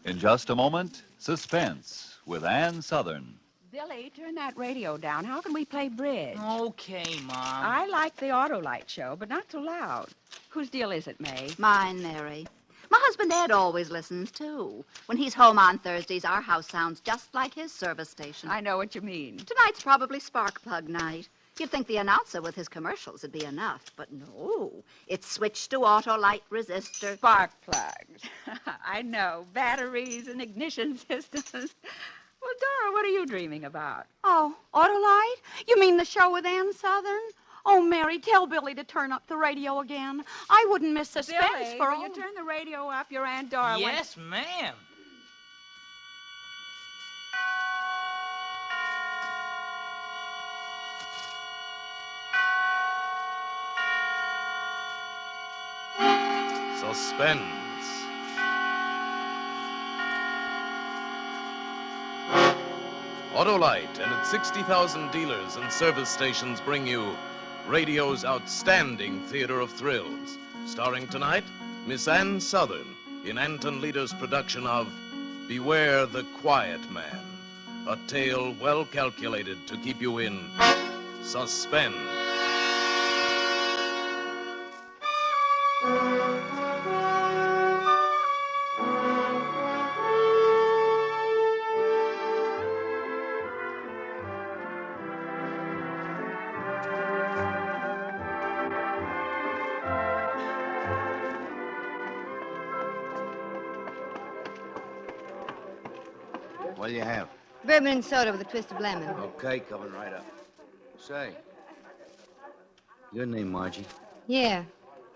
In just a moment, Suspense with Sothern. Billy, turn that radio down. How can we play bridge? Okay, Mom. I like the Autolite show, but not so loud. Whose deal is it, May? Mine, Mary. My husband Ed always listens, too. When he's home on Thursdays, our house sounds just like his service station. I know what you mean. Tonight's probably spark plug night. You'd think the announcer with his commercials would be enough, but no. It's switched to Autolite resistor. Spark plugs. I know. Batteries and ignition systems. Well, Dora, what are you dreaming about? Oh, Autolite? You mean the show with Ann Sothern? Oh, Mary, tell Billy to turn up the radio again. I wouldn't miss Suspense Billy, for will you turn the radio up? Your Aunt Dora Yes, ma'am. Suspense. Autolite and its 60,000 dealers and service stations bring you radio's outstanding theater of thrills. Starring tonight, Miss Ann Sothern in Anton Leader's production of Beware the Quiet Man, a tale well calculated to keep you in suspense. What'll you have? Bourbon and soda with a twist of lemon. Okay, coming right up. Say, your name, Margie. Yeah.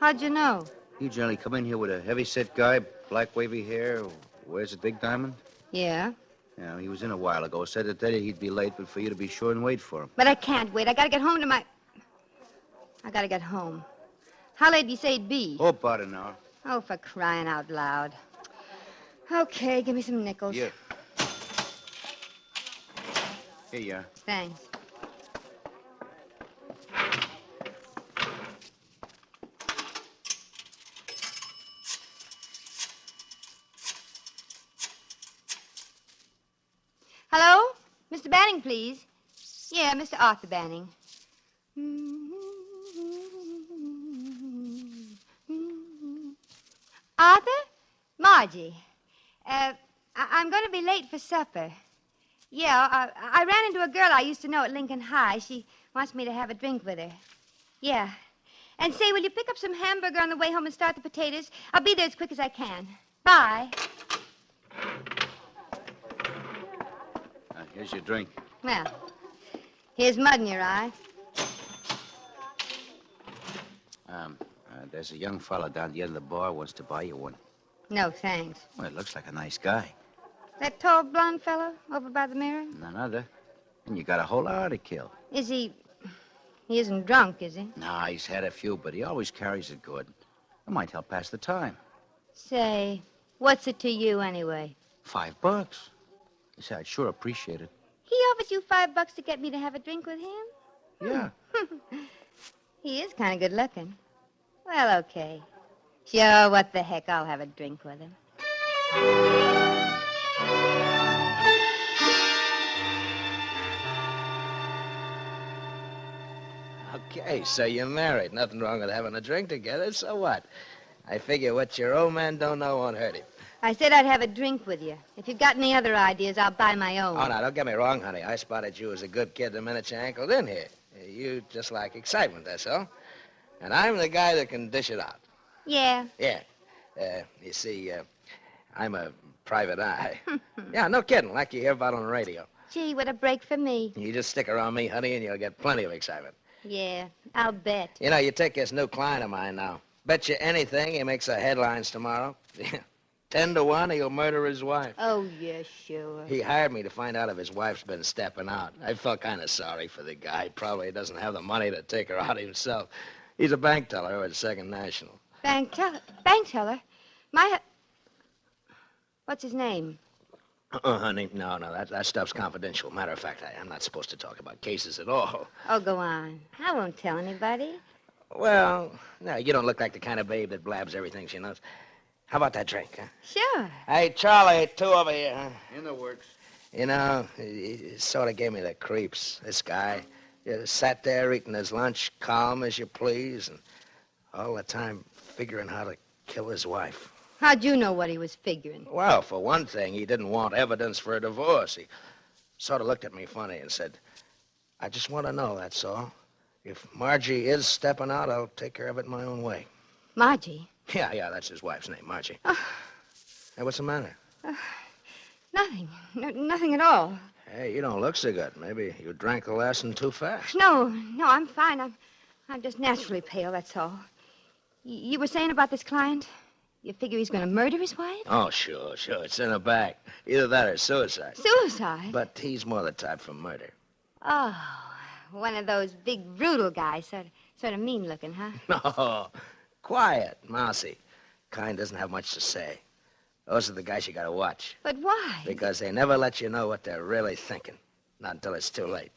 How'd you know? You generally come in here with a heavy-set guy, black wavy hair, wears a big diamond? Yeah. Yeah, he was in a while ago. Said to tell you he'd be late, but for you to be sure and wait for him. But I can't wait. I gotta get home to my... I gotta get home. How late do you say it'd be? Oh, about an hour. Oh, for crying out loud. Okay, give me some nickels. Here. Here you are. Thanks. Hello? Mr. Banning, please. Yeah, Mr. Arthur Banning. Arthur? Margie. I'm going to be late for supper. Yeah, I ran into a girl I used to know at Lincoln High. She wants me to have a drink with her. Yeah. And say, will you pick up some hamburger on the way home and start the potatoes? I'll be there as quick as I can. Bye. Here's your drink. Well, here's mud in your eye. There's a young fella down at the end of the bar wants to buy you one. No, thanks. Well, it looks like a nice guy. That tall blonde fellow over by the mirror? None other. And you got a whole hour to kill. Is he... He isn't drunk, is he? Nah, he's had a few, but he always carries it good. It might help pass the time. Say, what's it to you anyway? $5. You say, I'd sure appreciate it. He offered you $5 to get me to have a drink with him? Yeah. He is kind of good looking. Well, okay. Sure, what the heck, I'll have a drink with him. Okay, so you're married. Nothing wrong with having a drink together, so what? I figure what your old man don't know won't hurt him. I said I'd have a drink with you. If you've got any other ideas, I'll buy my own. Oh, now, don't get me wrong, honey. I spotted you as a good kid the minute you ankled in here. You just like excitement, that's all. And I'm the guy that can dish it out. Yeah. Yeah. You see, I'm a private eye. Yeah, no kidding, like you hear about on the radio. Gee, what a break for me. You just stick around me, honey, and you'll get plenty of excitement. Yeah, I'll bet. You know, you take this new client of mine now. Bet you anything he makes the headlines tomorrow. 10 to 1, he'll murder his wife. Oh, yeah, sure. He hired me to find out if his wife's been stepping out. I felt kind of sorry for the guy. Probably doesn't have the money to take her out himself. He's a bank teller at Second National. Bank teller? What's his name? Honey, no, that stuff's confidential. Matter of fact, I'm not supposed to talk about cases at all. Oh, go on. I won't tell anybody. Well, no, you don't look like the kind of babe that blabs everything she knows. How about that drink, huh? Sure. Hey, Charlie, two over here, huh? In the works. You know, he sort of gave me the creeps, this guy. He sat there eating his lunch, calm as you please, and all the time figuring how to kill his wife. How'd you know what he was figuring? Well, for one thing, he didn't want evidence for a divorce. He sort of looked at me funny and said, I just want to know, that's all. If Margie is stepping out, I'll take care of it my own way. Margie? Yeah, that's his wife's name, Margie. Hey, what's the matter? Nothing. Nothing at all. Hey, you don't look so good. Maybe you drank the lesson too fast. No, I'm fine. I'm just naturally pale, that's all. You were saying about this client? You figure he's going to murder his wife? Oh, sure. It's in the back. Either that or suicide. Suicide? But he's more the type for murder. Oh, one of those big, brutal guys. Sort of mean-looking, huh? No, quiet, mousy. Kind doesn't have much to say. Those are the guys you gotta watch. But why? Because they never let you know what they're really thinking. Not until it's too late.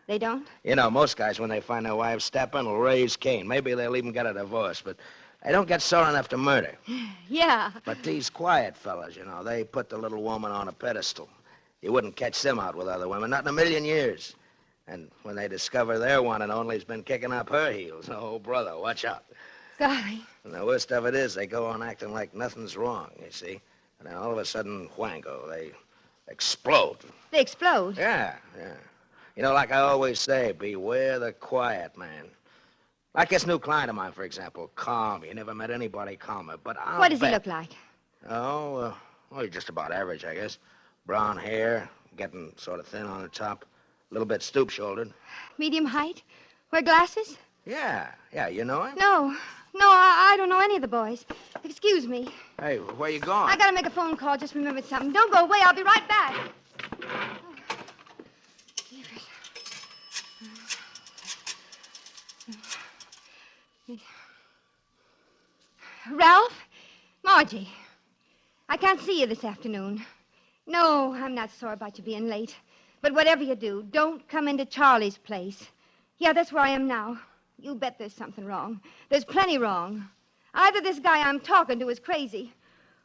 They don't? You know, most guys, when they find their wives stepping, will raise Cain. Maybe they'll even get a divorce, but they don't get sore enough to murder. Yeah. But these quiet fellas, they put the little woman on a pedestal. You wouldn't catch them out with other women, not in a million years. And when they discover their one and only's been kicking up her heels, oh, brother, watch out. Golly. And the worst of it is they go on acting like nothing's wrong, you see. And then all of a sudden, whango, they explode. They explode? Yeah. Like I always say, beware the quiet man. Like this new client of mine, for example, calm. You never met anybody calmer, but I'll What does he bet- look like? Oh, he's just about average, I guess. Brown hair, getting sort of thin on the top, a little bit stoop-shouldered. Medium height? Wear glasses? Yeah, you know him? No, I don't know any of the boys. Excuse me. Hey, where you going? I gotta make a phone call. Just remembered something. Don't go away. I'll be right back. Ralph? Margie. I can't see you this afternoon. No, I'm not sore about you being late. But whatever you do, don't come into Charlie's place. Yeah, that's where I am now. You bet there's something wrong. There's plenty wrong. Either this guy I'm talking to is crazy,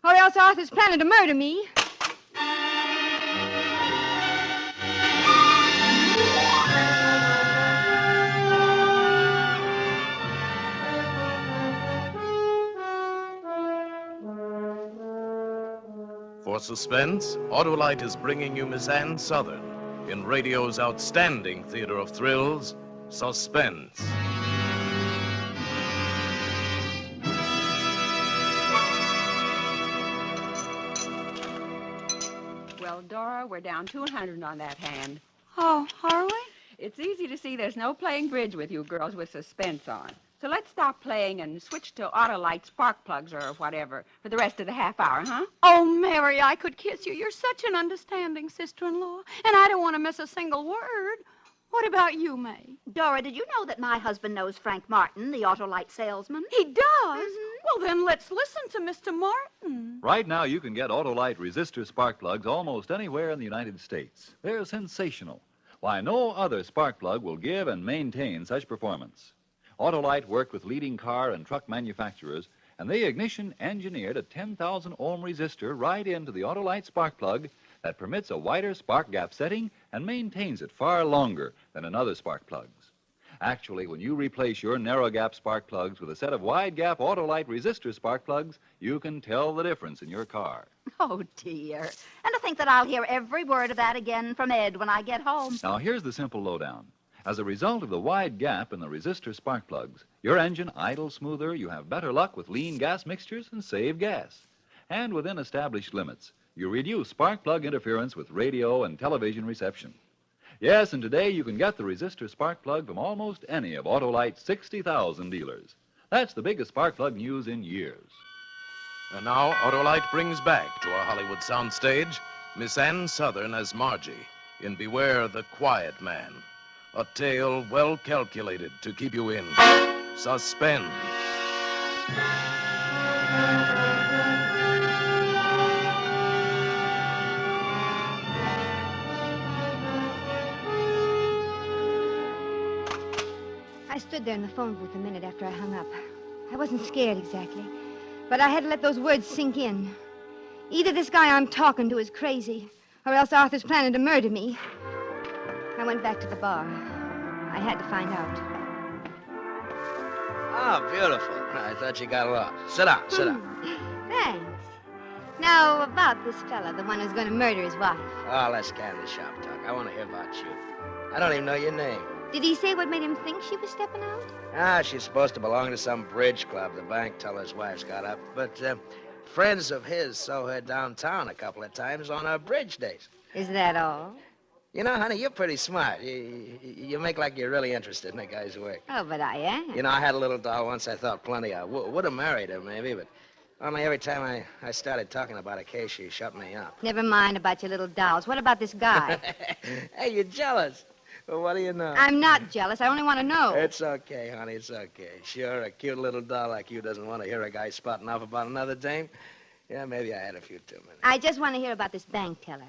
or else Arthur's planning to murder me. For Suspense, Autolite is bringing you Miss Ann Sothern in radio's outstanding theater of thrills, Suspense. Well, Dora, we're down 200 on that hand. Oh, are we? It's easy to see there's no playing bridge with you girls with Suspense on. So let's stop playing and switch to Autolite spark plugs or whatever for the rest of the half hour, huh? Oh, Mary, I could kiss you. You're such an understanding sister-in-law, and I don't want to miss a single word. What about you, May? Dora, did you know that my husband knows Frank Martin, the Autolite salesman? He does? Well, then let's listen to Mr. Martin. Right now, you can get Autolite resistor spark plugs almost anywhere in the United States. They're sensational. Why, no other spark plug will give and maintain such performance. Autolite worked with leading car and truck manufacturers, and they ignition engineered a 10,000 ohm resistor right into the Autolite spark plug that permits a wider spark gap setting and maintains it far longer than in other spark plugs. Actually, when you replace your narrow gap spark plugs with a set of wide gap Autolite resistor spark plugs, you can tell the difference in your car. Oh, dear. And to think that I'll hear every word of that again from Ed when I get home. Now, here's the simple lowdown. As a result of the wide gap in the resistor spark plugs, your engine idles smoother, you have better luck with lean gas mixtures, and save gas. And within established limits, you reduce spark plug interference with radio and television reception. Yes, and today you can get the resistor spark plug from almost any of Autolite's 60,000 dealers. That's the biggest spark plug news in years. And now, Autolite brings back to our Hollywood soundstage Miss Ann Sothern as Margie in Beware the Quiet Man, a tale well calculated to keep you in suspense. I stood there in the phone booth a minute after I hung up. I wasn't scared exactly. But I had to let those words sink in. Either this guy I'm talking to is crazy, or else Arthur's planning to murder me. I went back to the bar. I had to find out. Oh, beautiful. I thought you got lost. Sit down, sit down. Thanks. Now, about this fella, the one who's going to murder his wife. Oh, let's candy shop talk. I want to hear about you. I don't even know your name. Did he say what made him think she was stepping out? Ah, she's supposed to belong to some bridge club the bank teller's wife's got up. But friends of his saw her downtown a couple of times on her bridge days. Is that all? You know, honey, you're pretty smart. You make like you're really interested in a guy's work. Oh, but I am. You know, I had a little doll once I thought plenty of. Would have married her, maybe, but only every time I started talking about a case, she shut me up. Never mind about your little dolls. What about this guy? Hey, you're jealous. Well, what do you know? I'm not jealous. I only want to know. It's okay, honey, it's okay. Sure, a cute little doll like you doesn't want to hear a guy spouting off about another dame. Yeah, maybe I had a few too many. I just want to hear about this bank teller.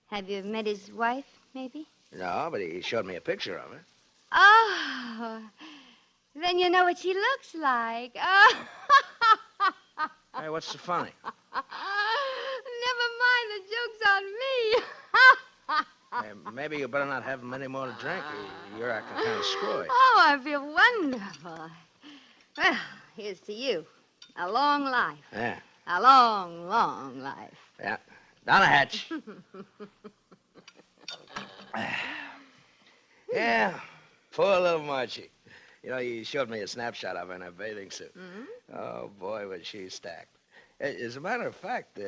Have you met his wife, maybe? No, but he showed me a picture of her. Oh, then you know what she looks like. Oh. Hey, what's so funny? Never mind, the joke's on me. Hey, maybe you better not have many more to drink. You're acting kind of screwy. Oh, I feel wonderful. Well, here's to you. A long life. Yeah, A long, long life. yeah. Down the hatch. Yeah, poor little Margie. You know, you showed me a snapshot of her in her bathing suit. Mm-hmm. Oh, boy, was she stacked. As a matter of fact,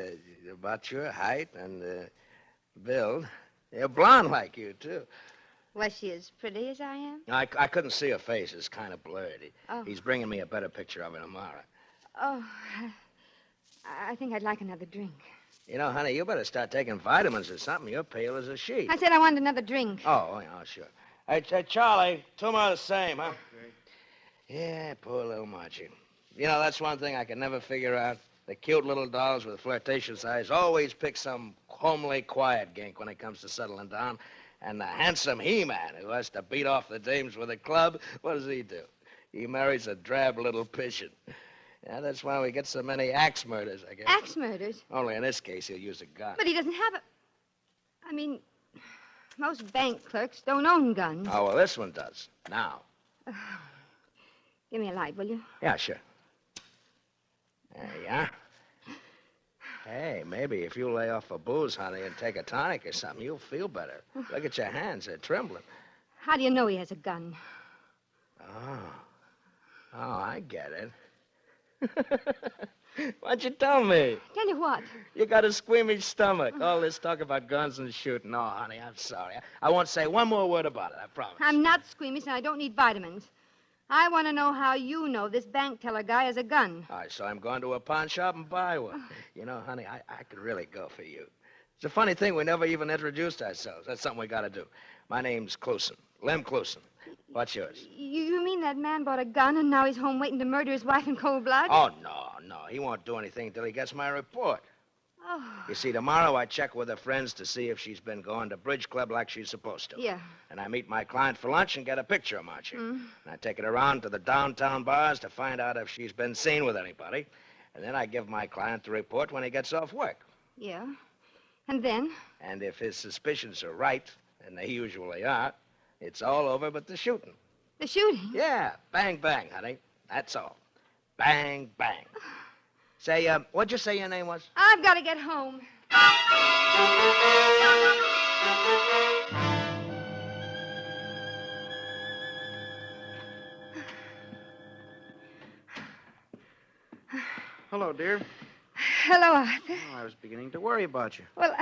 about your height and build, you're blonde like you, too. Was she as pretty as I am? I couldn't see her face. It's kind of blurred. Oh. He's bringing me a better picture of her tomorrow. Oh, I think I'd like another drink. You know, honey, you better start taking vitamins or something. You're pale as a sheet. I said I wanted another drink. Oh, yeah, sure. Hey, Charlie, two more the same, huh? Yeah, poor little Margie. You know, that's one thing I can never figure out. The cute little dolls with flirtatious eyes always pick some homely, quiet gink when it comes to settling down. And the handsome he-man who has to beat off the dames with a club, what does he do? He marries a drab little pigeon. Yeah, that's why we get so many axe murders, I guess. Axe murders? Only in this case, he'll use a gun. But he doesn't have a... I mean, most bank clerks don't own guns. Oh, well, this one does. Now. Give me a light, will you? Yeah, sure. There you are. Hey, maybe if you lay off a booze, honey, and take a tonic or something, you'll feel better. Look at your hands. They're trembling. How do you know he has a gun? Oh, I get it. Why'd you tell me? Tell you what. You got a squeamish stomach. All this talk about guns and shooting. Oh, honey, I'm sorry. I won't say one more word about it, I promise. I'm not squeamish and I don't need vitamins. I want to know how you know this bank teller guy has a gun. I saw him going to a pawn shop and buy one. You know, honey, I could really go for you. It's a funny thing, we never even introduced ourselves. That's something we got to do. My name's Cluson. Lem Cluson. What's yours? You mean that man bought a gun and now he's home waiting to murder his wife in cold blood? Oh, no. He won't do anything until he gets my report. Oh. You see, tomorrow I check with her friends to see if she's been going to bridge club like she's supposed to. Yeah. And I meet my client for lunch and get a picture of Margie. And I take it around to the downtown bars to find out if she's been seen with anybody. And then I give my client the report when he gets off work. Yeah. And then? And if his suspicions are right, and they usually are, it's all over but the shooting. The shooting? Yeah, bang, bang, honey. That's all. Bang, bang. Say, what'd you say your name was? I've got to get home. Hello, dear. Hello, Arthur. Oh, I was beginning to worry about you. Well,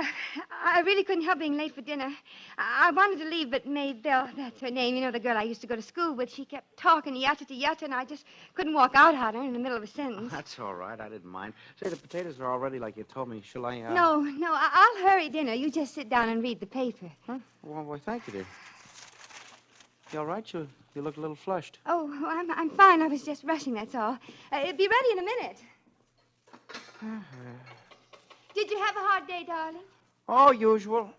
I really couldn't help being late for dinner. I wanted to leave, but May Bell, that's her name, you know, the girl I used to go to school with, she kept talking yatta to yatta, and I just couldn't walk out on her in the middle of a sentence. That's all right. I didn't mind. Say, the potatoes are all ready like you told me. Shall I, No, I'll hurry dinner. You just sit down and read the paper. Huh? Well, why, thank you, dear. You all right? You look a little flushed. Oh, I'm fine. I was just rushing, that's all. It'll be ready in a minute. Did you have a hard day, darling? Oh, usual.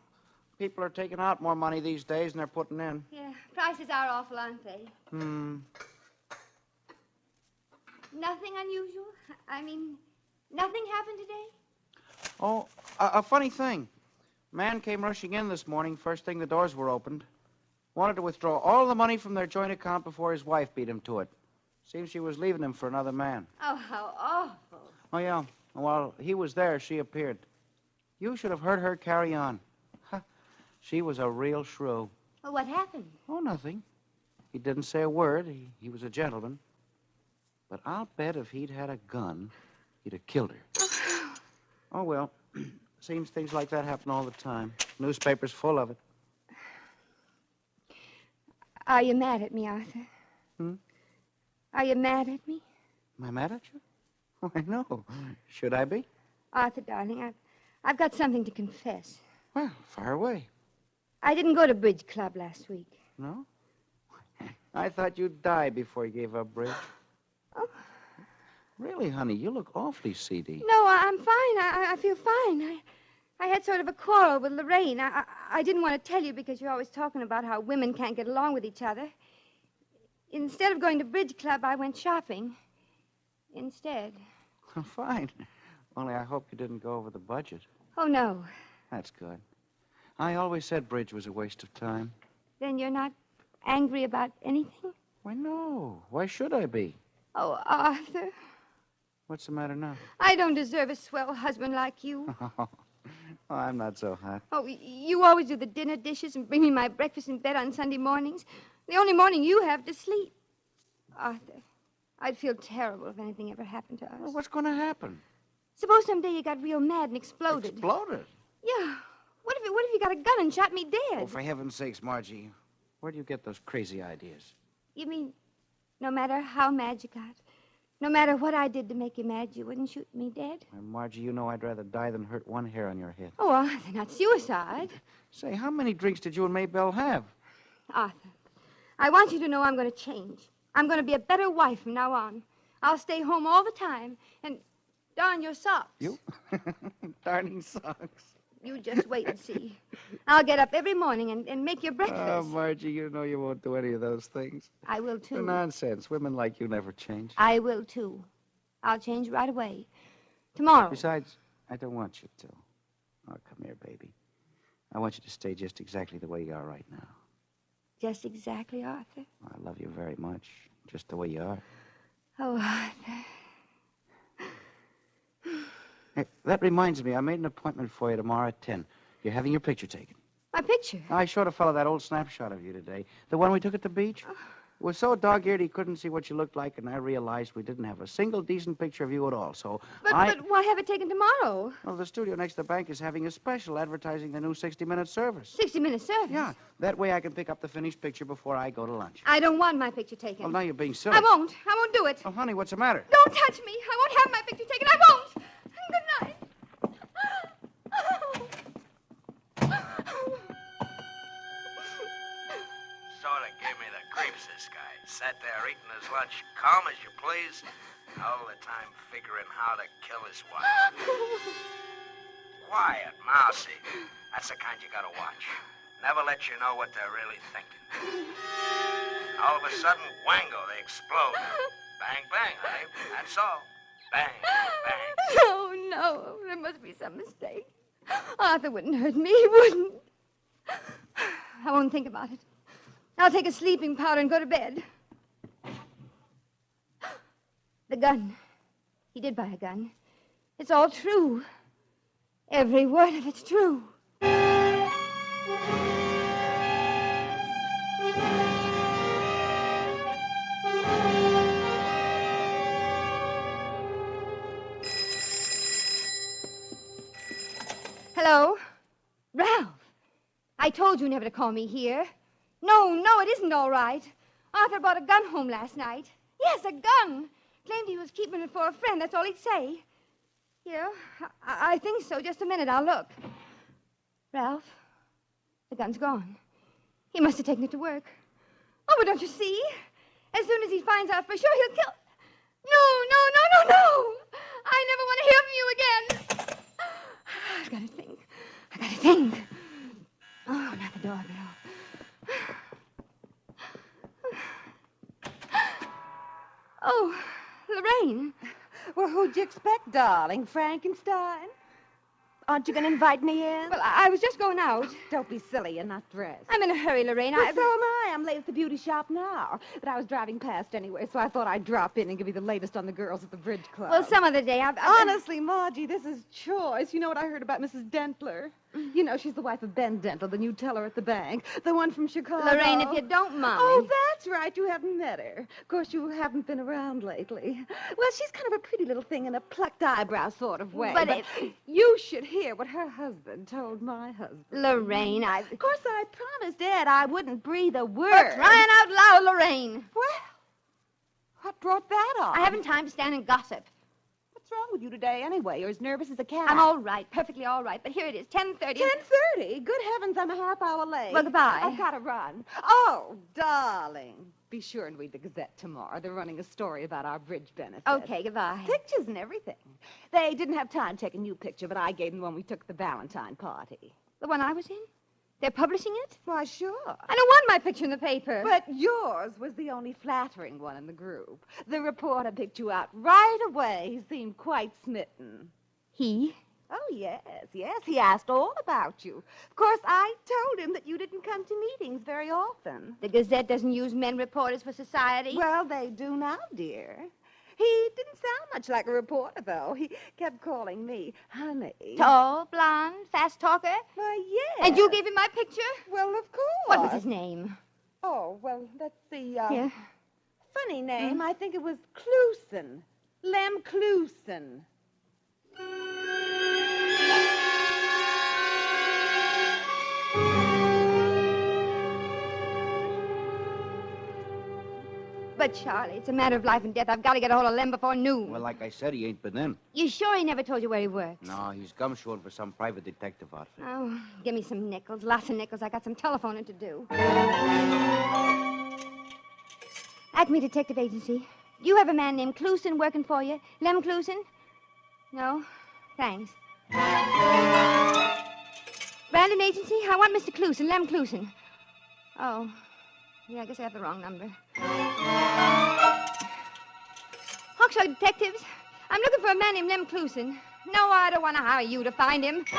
People are taking out more money these days than they're putting in. Yeah, prices are awful, aren't they? Nothing unusual? I mean, nothing happened today? Oh, a funny thing. Man came rushing in this morning, first thing the doors were opened. Wanted to withdraw all the money from their joint account before his wife beat him to it. Seems she was leaving him for another man. Oh, how awful. Oh, yeah. While he was there, she appeared. You should have heard her carry on. She was a real shrew. Well, what happened? Oh, nothing. He didn't say a word. He was a gentleman. But I'll bet if he'd had a gun, he'd have killed her. Oh, well, seems things like that happen all the time. Newspapers full of it. Are you mad at me, Arthur? Hmm? Are you mad at me? Am I mad at you? Why, no. Should I be? Arthur, darling, I've got something to confess. Well, fire away. I didn't go to bridge club last week. No? I thought you'd die before you gave up bridge. Oh. Really, honey, you look awfully seedy. No, I'm fine. I feel fine. I had sort of a quarrel with Lorraine. I didn't want to tell you because you're always talking about how women can't get along with each other. Instead of going to bridge club, I went shopping. Instead. Fine. Only I hope you didn't go over the budget. Oh, no. That's good. I always said bridge was a waste of time. Then you're not angry about anything? Why, no. Why should I be? Oh, Arthur, What's the matter now? I don't deserve a swell husband like you. Oh, I'm not so hot. Oh, you always do the dinner dishes and bring me my breakfast in bed on Sunday mornings. The only morning you have to sleep. Arthur, I'd feel terrible if anything ever happened to us. Well, what's going to happen? Suppose someday you got real mad and exploded. Exploded? Yeah. What if you got a gun and shot me dead? Oh, for heaven's sakes, Margie. Where do you get those crazy ideas? You mean no matter how mad you got, no matter what I did to make you mad, you wouldn't shoot me dead? Well, Margie, you know I'd rather die than hurt one hair on your head. Oh, Arthur, not suicide. Say, how many drinks did you and Maybelle have? Arthur, I want you to know I'm going to change. I'm going to be a better wife from now on. I'll stay home all the time and darn your socks. You? Darning socks. You just wait and see. I'll get up every morning and make your breakfast. Oh, Margie, you know you won't do any of those things. I will, too. Nonsense. Women like you never change. I will, too. I'll change right away. Tomorrow. Besides, I don't want you to. Oh, come here, baby. I want you to stay just exactly the way you are right now. Just exactly, Arthur. I love you very much, just the way you are. Oh, Arthur. Hey, that reminds me, I made an appointment for you tomorrow at 10. You're having your picture taken. My picture? I showed a fellow that old snapshot of you today. The one we took at the beach. It was so dog-eared he couldn't see what you looked like, and I realized we didn't have a single decent picture of you at all, so But why have it taken tomorrow? Well, the studio next to the bank is having a special advertising the new 60-minute service. 60-minute service? Yeah, that way I can pick up the finished picture before I go to lunch. I don't want my picture taken. Well, now you're being silly. I won't do it. Oh, honey, what's the matter? Don't touch me. I won't have my picture taken. I won't. Good night. Sort of gave me the creeps, this guy. Sat there eating his lunch, calm as you please, all the time figuring how to kill his wife. Quiet, mousy. That's the kind you gotta watch. Never let you know what they're really thinking. All of a sudden, wango, they explode. Bang, bang, honey. That's all. Bang, bang. Oh, no. There must be some mistake. Arthur wouldn't hurt me. He wouldn't. I won't think about it. I'll take a sleeping powder and go to bed. The gun. He did buy a gun. It's all true. Every word of it's true. Hello? Ralph. I told you never to call me here. No, it isn't all right. Arthur brought a gun home last night. Yes, a gun. Claimed he was keeping it for a friend. That's all he'd say. Yeah, I think so. Just a minute. I'll look. Ralph, the gun's gone. He must have taken it to work. Oh, but don't you see? As soon as he finds out for sure, he'll kill... No. I never want to hear from you again. I've got to think. Oh, not the doorbell. Oh, Lorraine. Well, who'd you expect, darling? Frankenstein? Aren't you going to invite me in? Well, I was just going out. Don't be silly. You're not dressed. I'm in a hurry, Lorraine. Well, so am I. I'm late at the beauty shop now. But I was driving past anyway, so I thought I'd drop in and give you the latest on the girls at the bridge club. Well, some other day. Honestly, Margie, this is choice. You know what I heard about Mrs. Dentler? You know, she's the wife of Ben Dentler, the new teller at the bank. The one from Chicago. Lorraine, if you don't mind. Oh, that's right. You haven't met her. Of course, you haven't been around lately. Well, she's kind of a pretty little thing in a plucked eyebrow sort of way. But you should hear what her husband told my husband. Lorraine, Of course, I promised Ed I wouldn't breathe a word. For crying out loud, Lorraine. Well, what brought that on? I haven't time to stand and gossip. What's wrong with you today, anyway? You're as nervous as a cat. I'm all right, perfectly all right. But here it is, 10:30. 10:30? Good heavens, I'm a half hour late. Well, goodbye. I've got to run. Oh, darling. Be sure and read the Gazette tomorrow. They're running a story about our bridge benefit. Okay, goodbye. Pictures and everything. They didn't have time to take a new picture, but I gave them the one we took at the Valentine party. The one I was in? They're publishing it? Why, sure. I don't want my picture in the paper. But yours was the only flattering one in the group. The reporter picked you out right away. He seemed quite smitten. He? Oh, yes. He asked all about you. Of course, I told him that you didn't come to meetings very often. The Gazette doesn't use men reporters for society. Well, they do now, dear. He didn't sound much like a reporter, though. He kept calling me honey. Tall, blonde, fast talker. Why, yes. And you gave him my picture? Well, of course. What was his name? Oh, well, let's see. Yeah. Funny name. I think it was Clusen. Lem Clusen. But, Charlie, it's a matter of life and death. I've got to get a hold of Lem before noon. Well, like I said, he ain't been in. You sure he never told you where he works? No, he's gumshoeing for some private detective outfit. Oh, give me some nickels. Lots of nickels. I got some telephoning to do. Acme Detective Agency. Do you have a man named Clusen working for you? Lem Clusen? No? Thanks. Brandon Agency? I want Mr. Clusen, Lem Clusen. Oh. Yeah, I guess I have the wrong number. Hawkshaw Detectives. I'm looking for a man named Lem Clusen. No, I don't want to hire you to find him. But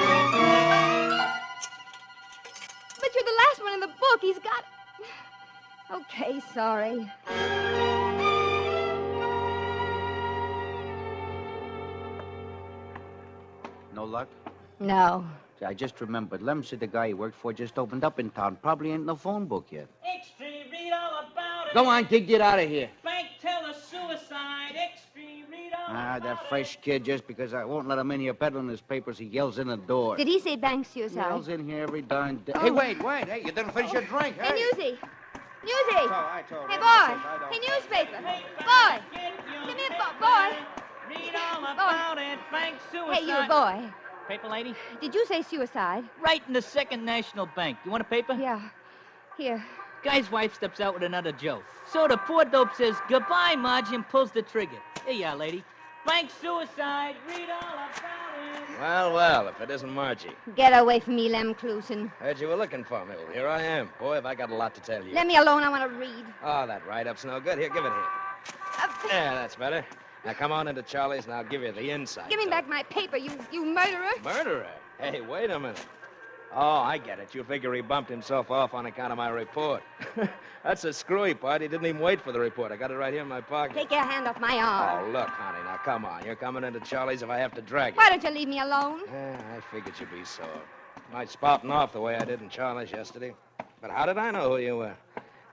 you're the last one in the book. He's got... Okay, sorry. No luck? No. See, I just remembered. Lem said the guy he worked for just opened up in town. Probably ain't in the phone book yet. Extreme, read all about it. Go on, kid, get out of here. Bank teller suicide. Extreme, read all about it. That fresh kid, just because I won't let him in here peddling his papers, he yells in the door. Did he say bank He suicide? yells in here every darn day. Oh. Hey, wait. Hey, you didn't finish your drink. Hey, Newsy. Newsy. I told Hey, him. boy. Hey, newspaper. Boy. Come here, boy. Read all about it. Bank suicide. Hey, you, boy. Paper lady? Did you say suicide? Right in the Second National Bank. You want a paper? Yeah. Here. Guy's wife steps out with another Joe. So the poor dope says, goodbye, Margie, and pulls the trigger. Here you are, lady. Bank suicide. Read all about it. Well, if it isn't Margie. Get away from me, Lem Clusen. Heard you were looking for me. Well, here I am. Boy, have I got a lot to tell you. Let me alone. I want to read. Oh, that write-up's no good. Here, give it here. Yeah, that's better. Now, come on into Charlie's, and I'll give you the inside. Give me back my paper, you murderer. Murderer? Hey, wait a minute. Oh, I get it. You figure he bumped himself off on account of my report. That's a screwy part. He didn't even wait for the report. I got it right here in my pocket. Take your hand off my arm. Oh, look, honey, now come on. You're coming into Charlie's if I have to drag you. Why don't you leave me alone? I figured you'd be sore. Might spouting off the way I did in Charlie's yesterday. But how did I know who you were?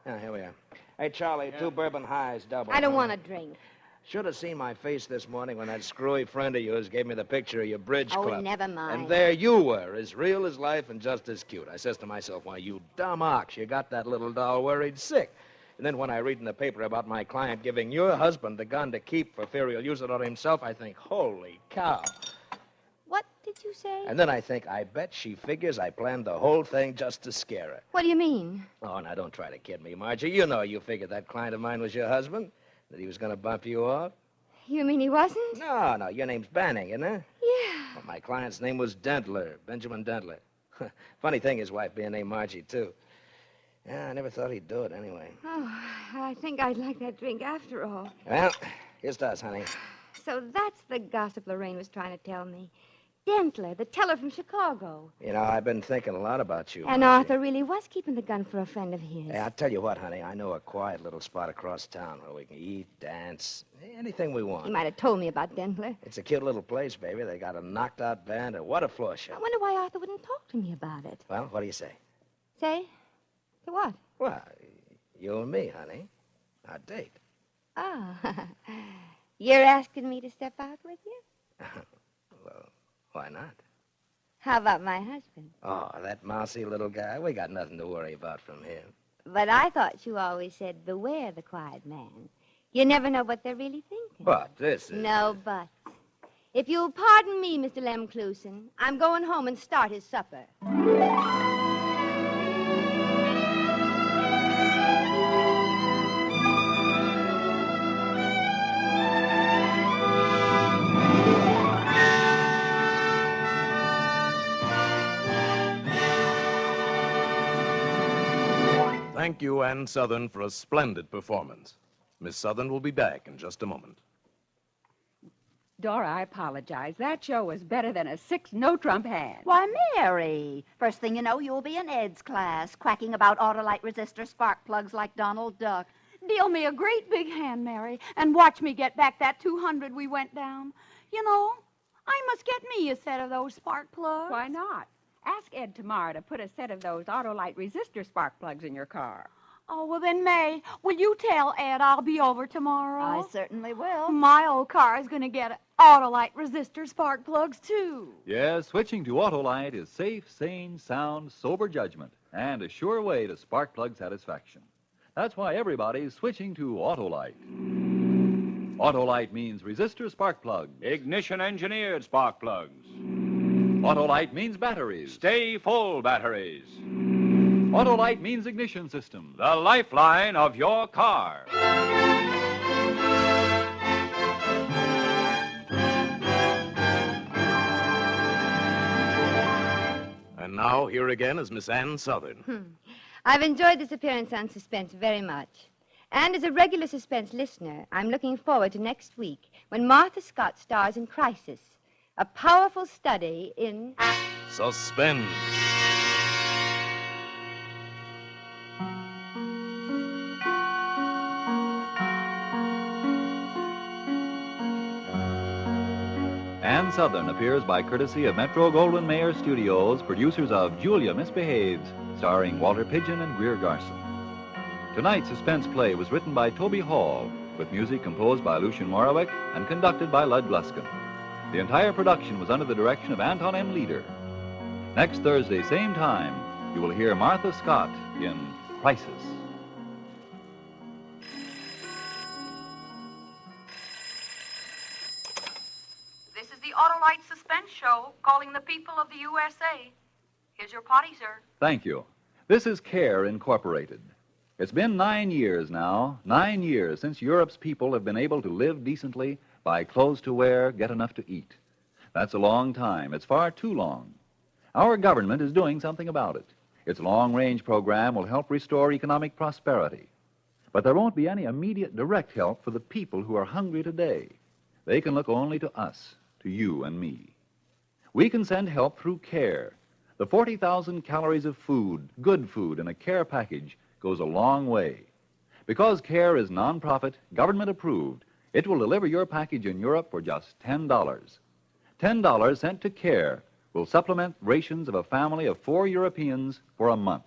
Here we are. Hey, Charlie, 2 bourbon highs, double. I don't want a drink. Should have seen my face this morning when that screwy friend of yours gave me the picture of your bridge Oh, club. never mind. And there you were, as real as life and just as cute. I says to myself, why, you dumb ox, you got that little doll worried sick. And then when I read in the paper about my client giving your husband the gun to keep for fear he'll use it on himself, I think, holy cow. What did you say? And then I think, I bet she figures I planned the whole thing just to scare her. What do you mean? Oh, now don't try to kid me, Margie. You know you figured that client of mine was your husband, that he was going to bump you off. You mean he wasn't? No, your name's Banning, isn't it? Yeah. Well, my client's name was Dentler, Benjamin Dentler. Funny thing, his wife being named Margie, too. Yeah, I never thought he'd do it anyway. Oh, I think I'd like that drink after all. Well, Just us, honey. So that's the gossip Lorraine was trying to tell me. Dentler, the teller from Chicago. You know, I've been thinking a lot about you. And Margie. Arthur really was keeping the gun for a friend of his. Hey, I'll tell you what, honey. I know a quiet little spot across town where we can eat, dance, anything we want. You might have told me about Dentler. It's a cute little place, baby. They got a knocked-out band, and what a floor show. I wonder why Arthur wouldn't talk to me about it. Well, what do you say? Say? To what? Well, you and me, honey. Our date. Oh. You're asking me to step out with you? Well, why not? How about my husband? Oh, that mousy little guy. We got nothing to worry about from him. But I thought you always said, beware the quiet man. You never know what they're really thinking. But this is... No buts. If you'll pardon me, Mr. Lemclusen, I'm going home and start his supper. Thank you, Ann Sothern, for a splendid performance. Miss Sothern will be back in just a moment. Dora, I apologize. That show was better than a 6 no-trump hand. Why, Mary, first thing you know, you'll be in Ed's class, quacking about Autolite resistor spark plugs like Donald Duck. Deal me a great big hand, Mary, and watch me get back that 200 we went down. You know, I must get me a set of those spark plugs. Why not? Ask Ed tomorrow to put a set of those Autolite resistor spark plugs in your car. Oh, well then, May, will you tell Ed I'll be over tomorrow? I certainly will. My old car is going to get Autolite resistor spark plugs, too. Yes, switching to Autolite is safe, sane, sound, sober judgment, and a sure way to spark plug satisfaction. That's why everybody's switching to Autolite. Autolite means resistor spark plugs. Ignition-engineered spark plugs. Autolite means batteries. Stay full batteries. Autolite means ignition system. The lifeline of your car. And now, here again is Miss Ann Sothern. I've enjoyed this appearance on Suspense very much. And as a regular Suspense listener, I'm looking forward to next week when Martha Scott stars in Crisis, a powerful study in... Suspense. Ann Sothern appears by courtesy of Metro-Goldwyn-Mayer Studios, producers of Julia Misbehaves, starring Walter Pidgeon and Greer Garson. Tonight's suspense play was written by Toby Hall, with music composed by Lucien Morawick and conducted by Lud Gluskin. The entire production was under the direction of Anton M. Leader. Next Thursday, same time, you will hear Martha Scott in Crisis. This is the Autolite Suspense Show, calling the people of the USA. Here's your potty, sir. Thank you. This is CARE Incorporated. It's been 9 years now, 9 years since Europe's people have been able to live decently, buy clothes to wear, get enough to eat. That's a long time. It's far too long. Our government is doing something about it. Its long-range program will help restore economic prosperity. But there won't be any immediate direct help for the people who are hungry today. They can look only to us, to you and me. We can send help through CARE. The 40,000 calories of food, good food, in a CARE package goes a long way. Because CARE is non-profit, government-approved, it will deliver your package in Europe for just $10. $10 sent to CARE will supplement rations of a family of 4 Europeans for a month.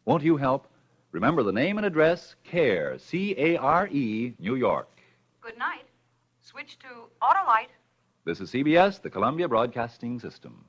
Won't you help? Remember the name and address, CARE, C-A-R-E, New York. Good night. Switch to Autolite. This is CBS, the Columbia Broadcasting System.